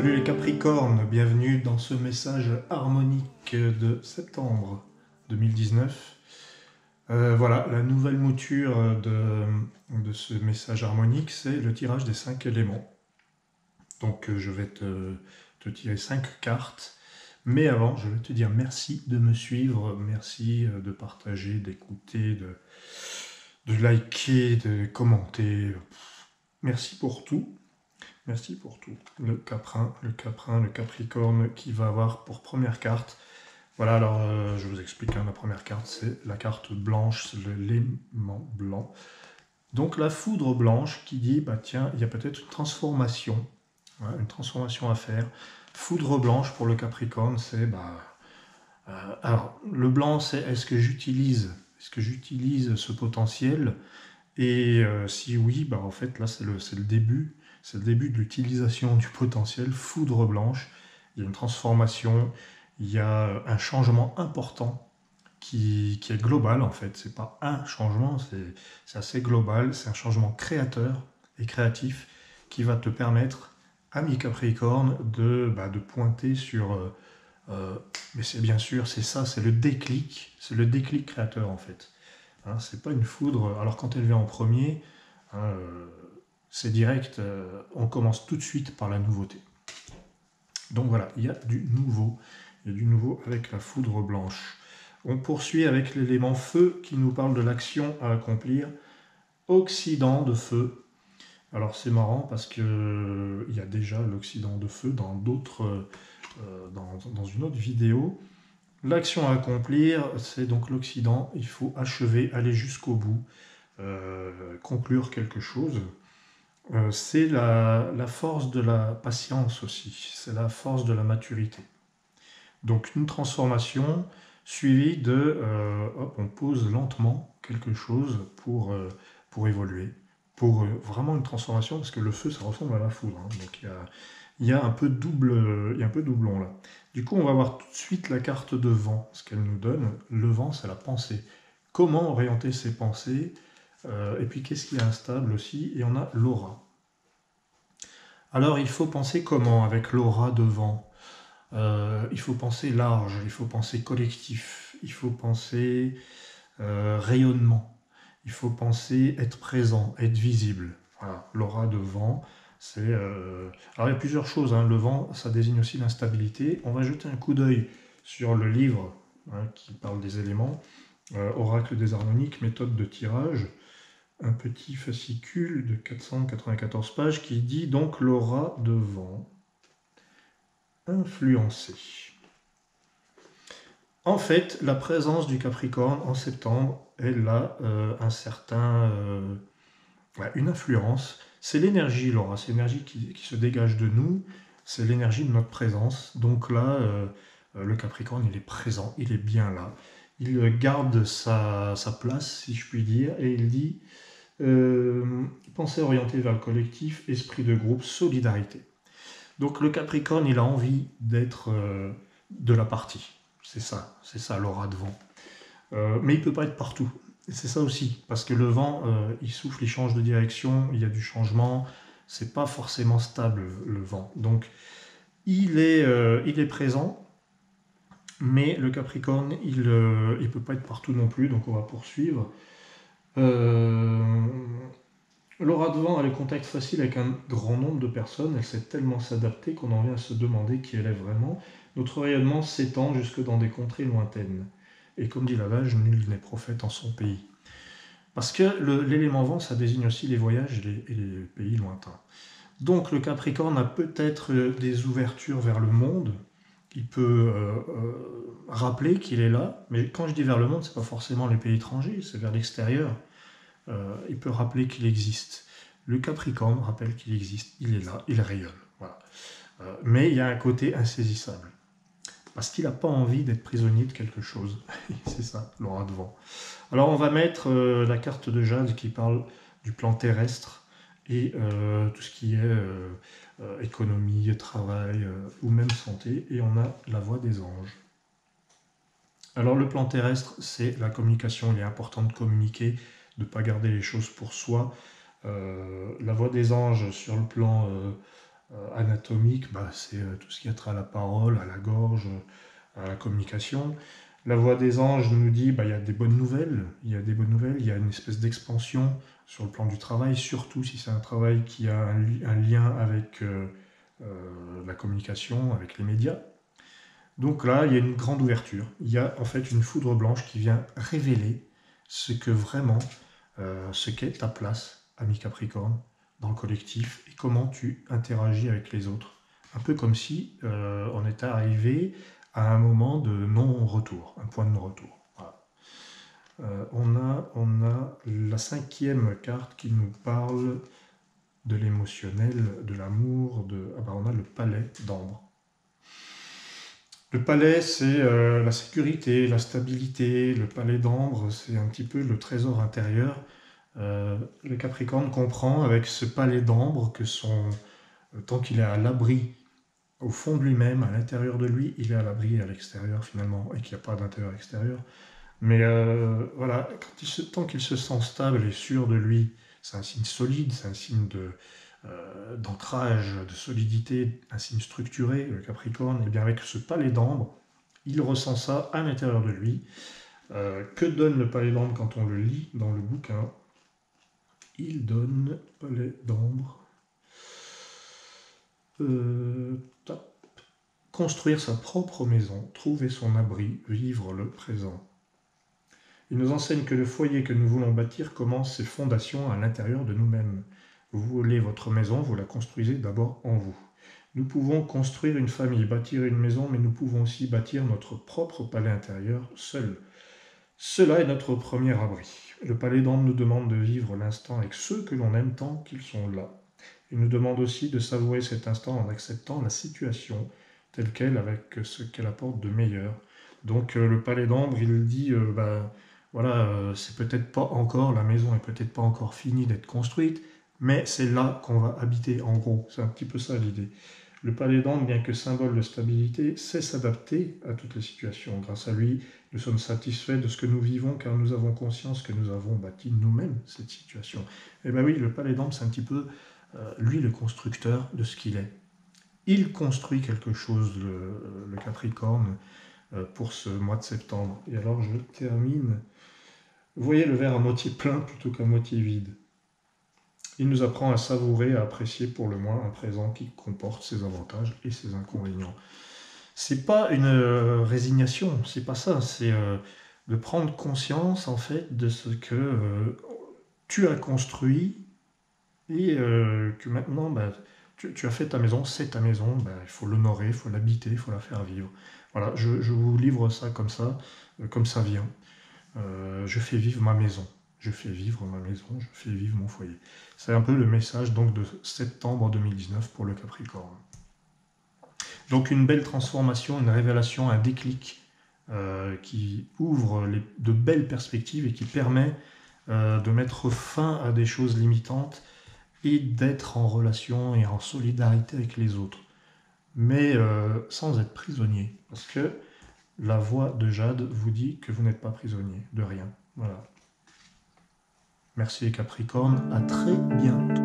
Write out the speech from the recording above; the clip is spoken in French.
Salut les Capricornes, bienvenue dans ce message harmonique de septembre 2019. Voilà, la nouvelle mouture de ce message harmonique, c'est le tirage des 5 éléments. Donc je vais te tirer 5 cartes, mais avant je vais te dire merci de me suivre, merci de partager, d'écouter, de liker, de commenter. Merci pour tout. Merci pour tout. Le Caprin, le Capricorne qui va avoir pour première carte. Voilà, alors je vous explique, la première carte, c'est la carte blanche, c'est l'élément blanc. Donc la foudre blanche qui dit, bah tiens, il y a peut-être une transformation à faire. Foudre blanche pour le Capricorne, c'est, alors, le blanc, c'est est-ce que j'utilise ce potentiel? Et si oui, bah en fait là c'est le début. C'est le début de l'utilisation du potentiel. Foudre blanche, il y a une transformation, il y a un changement important qui est global en fait. C'est pas un changement, c'est assez global. C'est un changement créateur et créatif qui va te permettre, ami Capricorne, de pointer sur... mais c'est bien sûr, c'est ça, c'est le déclic créateur en fait. Hein, c'est pas une foudre, alors quand elle vient en premier, hein, c'est direct, on commence tout de suite par la nouveauté. Donc voilà, il y a du nouveau avec la foudre blanche. On poursuit avec l'élément feu qui nous parle de l'action à accomplir. Occident de feu. Alors c'est marrant parce que il y a déjà l'occident de feu dans d'autres, dans une autre vidéo. L'action à accomplir, c'est donc l'Occident. Il faut achever, aller jusqu'au bout, conclure quelque chose. C'est la force de la patience aussi, c'est la force de la maturité. Donc une transformation suivie de, on pose lentement quelque chose pour évoluer, pour vraiment une transformation, parce que le feu ça ressemble à la foudre, hein, donc il y a un peu doublon là. Du coup on va voir tout de suite la carte de vent, ce qu'elle nous donne. Le vent c'est la pensée. Comment orienter ses pensées, et puis qu'est-ce qui est instable aussi, et on a l'aura. Alors il faut penser comment avec l'aura de vent? Il faut penser large, il faut penser collectif, il faut penser rayonnement, il faut penser être présent, être visible. Voilà, l'aura de vent, c'est... Alors il y a plusieurs choses, hein. Le vent, ça désigne aussi l'instabilité. On va jeter un coup d'œil sur le livre, hein, qui parle des éléments, Oracle des harmoniques, méthode de tirage, un petit fascicule de 494 pages qui dit donc l'aura de vent influencé. En fait, la présence du Capricorne en septembre, elle a une influence. C'est l'énergie, l'aura, c'est l'énergie qui se dégage de nous, c'est l'énergie de notre présence. Donc là, le Capricorne, il est présent, il est bien là. Il garde sa place, si je puis dire, et il dit pensée orientée vers le collectif, esprit de groupe, solidarité. Donc le Capricorne, il a envie d'être de la partie. C'est ça l'aura de vent. Mais il ne peut pas être partout. C'est ça aussi, parce que le vent, il souffle, il change de direction, il y a du changement, c'est pas forcément stable le vent. Donc il est présent, mais le Capricorne, il ne peut pas être partout non plus, donc on va poursuivre. L'aura de vent a le contact facile avec un grand nombre de personnes, elle sait tellement s'adapter qu'on en vient à se demander qui elle est vraiment. Notre rayonnement s'étend jusque dans des contrées lointaines. Et comme dit l'adage, nul n'est prophète en son pays. Parce que l'élément vent, ça désigne aussi les voyages et les pays lointains. Donc le Capricorne a peut-être des ouvertures vers le monde. Il peut rappeler qu'il est là, mais quand je dis vers le monde, c'est pas forcément les pays étrangers, c'est vers l'extérieur. Il peut rappeler qu'il existe. Le Capricorne rappelle qu'il existe, il est là, il rayonne. Voilà. Mais il y a un côté insaisissable. Parce qu'il n'a pas envie d'être prisonnier de quelque chose. C'est ça, l'aura de vent. Alors on va mettre la carte de Jade qui parle du plan terrestre et tout ce qui est économie, travail ou même santé. Et on a la voix des anges. Alors le plan terrestre, c'est la communication. Il est important de communiquer, de ne pas garder les choses pour soi. La voix des anges sur le plan anatomique, c'est tout ce qui a trait à la parole, à la gorge, à la communication. La voix des anges nous dit il y a des bonnes nouvelles, il y a des bonnes nouvelles, il y a une espèce d'expansion sur le plan du travail, surtout si c'est un travail qui a un lien avec la communication, avec les médias. Donc là, il y a une grande ouverture. Il y a en fait une foudre blanche qui vient révéler ce que vraiment, ce qu'est ta place, ami Capricorne, dans le collectif et comment tu interagis avec les autres. Un peu comme si on était arrivé à un moment de non-retour, un point de non-retour. Voilà. On a la 5e carte qui nous parle de l'émotionnel, de l'amour, on a le palais d'ambre. Le palais, c'est la sécurité, la stabilité. Le palais d'ambre, c'est un petit peu le trésor intérieur. Le Capricorne comprend avec ce palais d'ambre que tant qu'il est à l'abri au fond de lui-même, à l'intérieur de lui, il est à l'abri à l'extérieur finalement, et qu'il n'y a pas d'intérieur-extérieur. Mais voilà, tant qu'il se sent stable et sûr de lui, c'est un signe solide, c'est un signe d'ancrage, de solidité, un signe structuré, le Capricorne. Et bien avec ce palais d'ambre, il ressent ça à l'intérieur de lui. Que donne le palais d'ambre quand on le lit dans le bouquin? Il donne palais d'ambre. Construire sa propre maison, trouver son abri, vivre le présent. Il nous enseigne que le foyer que nous voulons bâtir commence ses fondations à l'intérieur de nous-mêmes. Vous voulez votre maison, vous la construisez d'abord en vous. Nous pouvons construire une famille, bâtir une maison, mais nous pouvons aussi bâtir notre propre palais intérieur seul. Cela est notre premier abri. Le palais d'ambre nous demande de vivre l'instant avec ceux que l'on aime tant qu'ils sont là. Il nous demande aussi de savourer cet instant en acceptant la situation telle qu'elle, avec ce qu'elle apporte de meilleur. Donc le palais d'ambre, il dit, c'est peut-être pas encore, la maison est peut-être pas encore finie d'être construite, mais c'est là qu'on va habiter, en gros. C'est un petit peu ça l'idée. Le palais d'ambre, bien que symbole de stabilité, sait s'adapter à toutes les situations. Grâce à lui, nous sommes satisfaits de ce que nous vivons, car nous avons conscience que nous avons bâti nous-mêmes cette situation. Et bien oui, le palais d'ambre, c'est un petit peu, lui, le constructeur de ce qu'il est. Il construit quelque chose, le Capricorne, pour ce mois de septembre. Et alors, je termine. Vous voyez le verre à moitié plein plutôt qu'à moitié vide. Il nous apprend à savourer, à apprécier pour le moins un présent qui comporte ses avantages et ses inconvénients. C'est pas une résignation, c'est pas ça. C'est de prendre conscience, en fait, de ce que tu as construit et que maintenant, tu as fait ta maison, c'est ta maison, il faut l'honorer, il faut l'habiter, il faut la faire vivre. Voilà, je vous livre ça, comme ça vient. Je fais vivre ma maison, je fais vivre ma maison, je fais vivre mon foyer. C'est un peu le message donc de septembre 2019 pour le Capricorne. Donc une belle transformation, une révélation, un déclic qui ouvre de belles perspectives et qui permet de mettre fin à des choses limitantes et d'être en relation et en solidarité avec les autres. Mais sans être prisonnier. Parce que la voix de Jade vous dit que vous n'êtes pas prisonnier de rien. Voilà. Merci les Capricornes, à très bientôt.